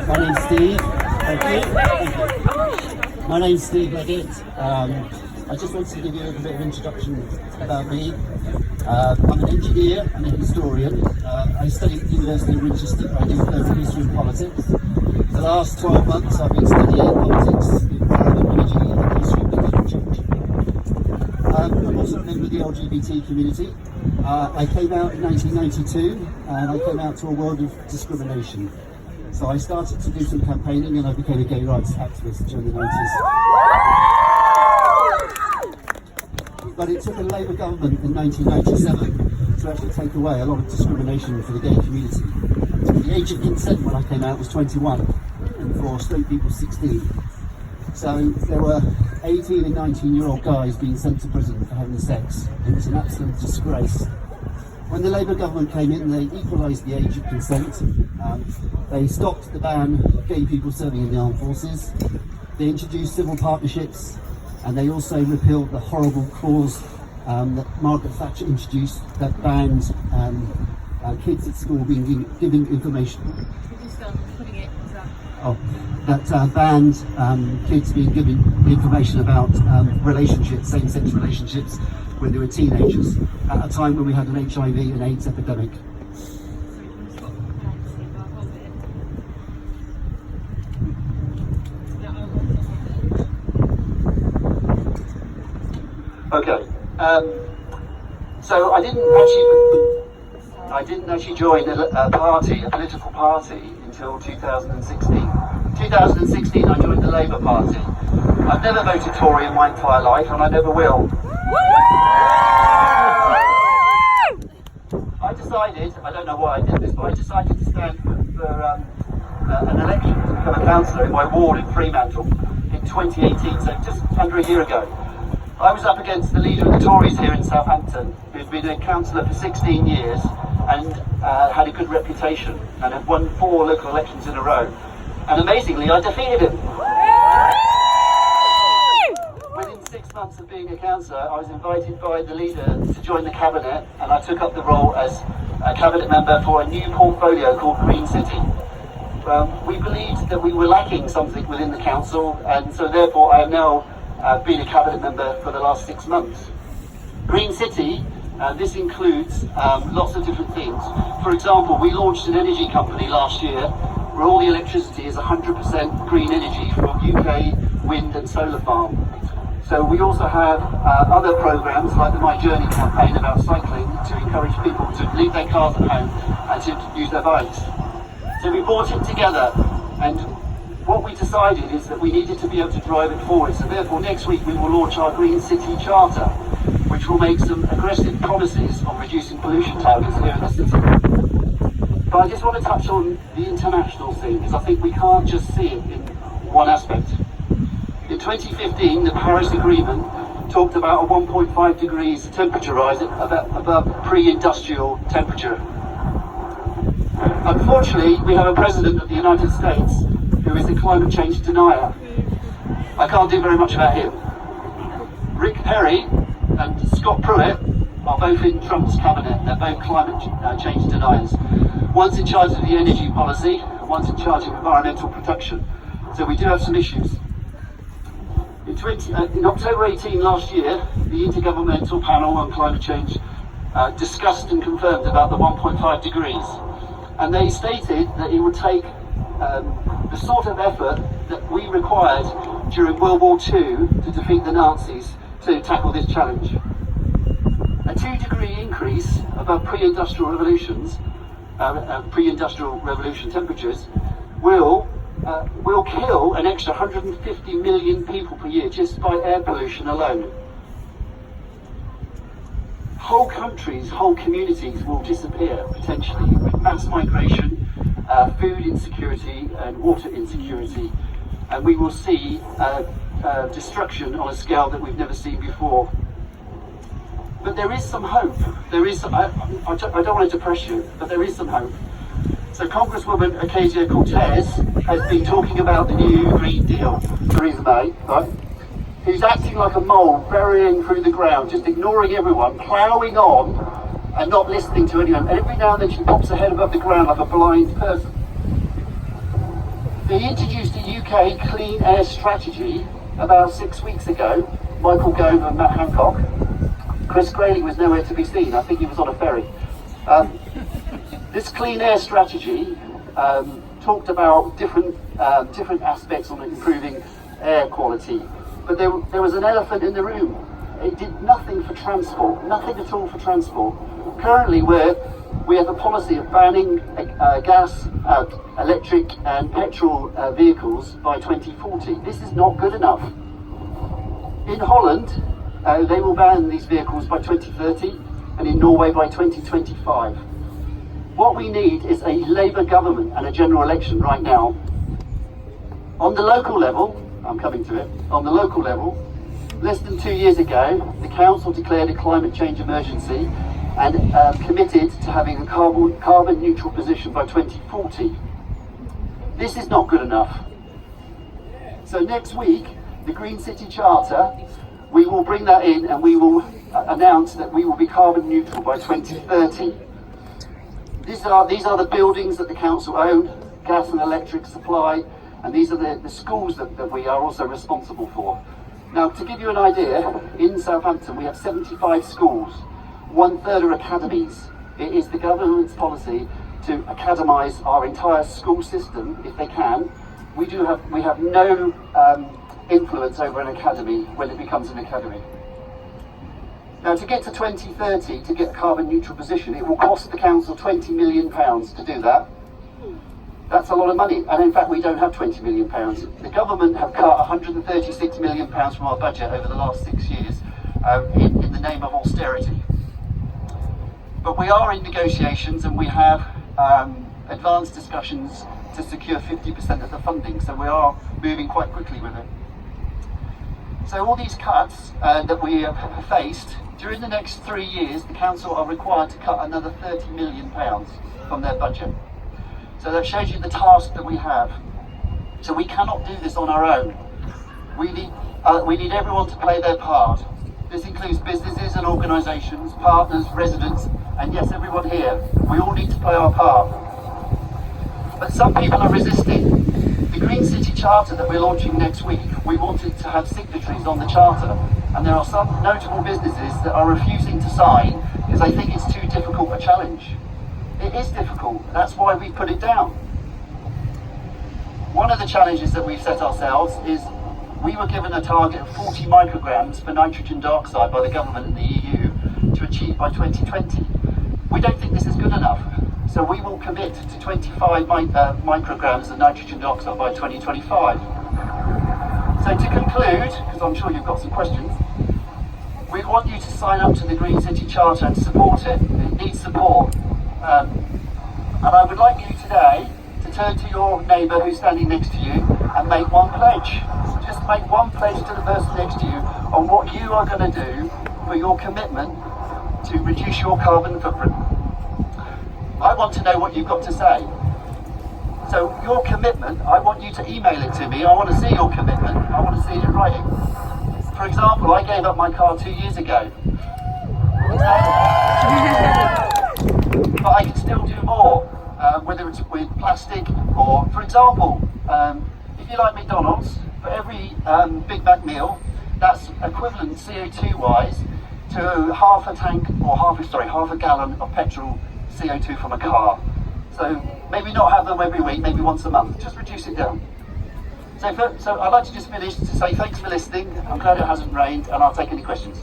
My name's Steve. Thank you. My name's Steve Leggett. I just wanted to give you a little bit of introduction about me. I'm an engineer and a historian. I studied at the University of Winchester. I do global history and politics. For the last 12 months I've been studying politics in climate energy and the history of climate change. I'm also a member of the LGBT community. I came out in 1992 and I came out to a world of discrimination. So I started to do some campaigning and I became a gay rights activist during the 90s. But it took a Labour government in 1997 to actually take away a lot of discrimination for the gay community. The age of consent when I came out was 21 and for straight people 16. So there were 18 and 19-year-old guys being sent to prison for having sex. It was an absolute disgrace. When the Labour government came in, they equalised the age of consent. They stopped the ban of gay people serving in the armed forces. They introduced civil partnerships, and they also repealed the horrible clause that Margaret Thatcher introduced that banned kids at school being given information. Could you start putting it That banned kids being given information about relationships, same-sex relationships, when they were teenagers, at a time when we had an HIV and AIDS epidemic. Okay, so I didn't actually join a political party until 2016. 2016 I joined the Labour Party. I've never voted Tory in my entire life and I never will. I decided, I don't know why I did this, but I decided to stand for an election to become a councillor in my ward in Fremantle in 2018, so just under a year ago. I was up against the leader of the Tories here in Southampton, who's been a councillor for 16 years and had a good reputation and had won 4 local elections in a row. And amazingly, I defeated him. Within 6 months of being a councillor, I was invited by the leader to join the cabinet, and I took up the role as a cabinet member for a new portfolio called Green City. We believed that we were lacking something within the council, and so therefore I am now been a cabinet member for the last 6 months. Green City, this includes lots of different things. For example, we launched an energy company last year where all the electricity is 100% green energy from UK wind and solar farm. So we also have other programs like the My Journey campaign about cycling to encourage people to leave their cars at home and to use their bikes. So we brought it together, and what we decided is that we needed to be able to drive it forward. So therefore next week we will launch our Green City Charter, which will make some aggressive promises on reducing pollution targets here in the city. But I just want to touch on the international scene, because I think we can't just see it in one aspect. In 2015, the Paris Agreement talked about a 1.5 degrees temperature rise above pre-industrial temperature. Unfortunately, we have a president of the United States who is a climate change denier. I can't do very much about him. Rick Perry and Scott Pruitt are both in Trump's cabinet. They're both climate change deniers. One's in charge of the energy policy and one's in charge of environmental protection. So we do have some issues. In October 18 last year, the Intergovernmental Panel on Climate Change discussed and confirmed about the 1.5 degrees. And they stated that it would take the sort of effort that we required during World War II to defeat the Nazis to tackle this challenge. A 2-degree increase above pre-industrial revolution temperatures will kill an extra 150 million people per year just by air pollution alone. Whole countries, whole communities will disappear potentially with mass migration, food insecurity and water insecurity, and we will see destruction on a scale that we've never seen before. But there is some hope. There is some, I don't want to depress you, but there is some hope. So Congresswoman Ocasio-Cortez has been talking about the new Green Deal, Theresa May, right? Who's acting like a mole, burying through the ground, just ignoring everyone, ploughing on and not listening to anyone. And every now and then she pops her head above the ground like a blind person. They introduced a UK clean air strategy about 6 weeks ago. Michael Gove and Matt Hancock. Chris Grayling was nowhere to be seen. I think he was on a ferry. This clean air strategy talked about different aspects on improving air quality, but there was an elephant in the room. It did nothing for transport, nothing at all for transport. Currently, we have a policy of banning gas, electric, and petrol vehicles by 2040. This is not good enough. In Holland, they will ban these vehicles by 2030, and in Norway by 2025. What we need is a Labour government and a general election right now. On the local level, I'm coming to it, on the local level, less than 2 years ago, the council declared a climate change emergency and committed to having a carbon neutral position by 2040. This is not good enough. So next week, the Green City Charter, we will bring that in and we will announce that we will be carbon neutral by 2030. These are the buildings that the council own, gas and electric supply, and these are the schools that we are also responsible for. Now, to give you an idea, in Southampton we have 75 schools. 1/3 are academies. It is the government's policy to academise our entire school system if they can. We have no influence over an academy when it becomes an academy. Now, to get to 2030, to get a carbon neutral position, it will cost the council £20 million to do that. That's a lot of money, and in fact we don't have £20 million. The government have cut £136 million from our budget over the last 6 years in the name of austerity. But we are in negotiations and we have advanced discussions to secure 50% of the funding, so we are moving quite quickly with it. So all these cuts that we have faced, during the next 3 years, the council are required to cut another £30 million from their budget. So that shows you the task that we have. So we cannot do this on our own. We need everyone to play their part. This includes businesses and organisations, partners, residents, and yes, everyone here. We all need to play our part. But some people are resisting. The Green City Charter that we're launching next week, we wanted to have signatories on the Charter, and there are some notable businesses that are refusing to sign because they think it's too difficult a challenge. It is difficult, that's why we put it down. One of the challenges that we've set ourselves is we were given a target of 40 micrograms for nitrogen dioxide by the government and the EU to achieve by 2020. We don't think this is good enough, so we will commit to 25 micrograms of nitrogen dioxide by 2025. So to conclude, because I'm sure you've got some questions, we want you to sign up to the Green City Charter and support it. It needs support. And I would like you today to turn to your neighbour who's standing next to you and make one pledge. Just make one pledge to the person next to you on what you are going to do for your commitment to reduce your carbon footprint. I want to know what you've got to say. So your commitment, I want you to email it to me. I want to see your commitment. I want to see it in writing. For example, I gave up my car 2 years ago. But I can still do more, whether it's with plastic or, for example, if you like McDonald's, for every Big Mac meal, that's equivalent CO2-wise to half a gallon of petrol CO2 from a car. So maybe not have them every week, maybe once a month. Just reduce it down. So I'd like to just finish to say thanks for listening. I'm glad it hasn't rained, and I'll take any questions.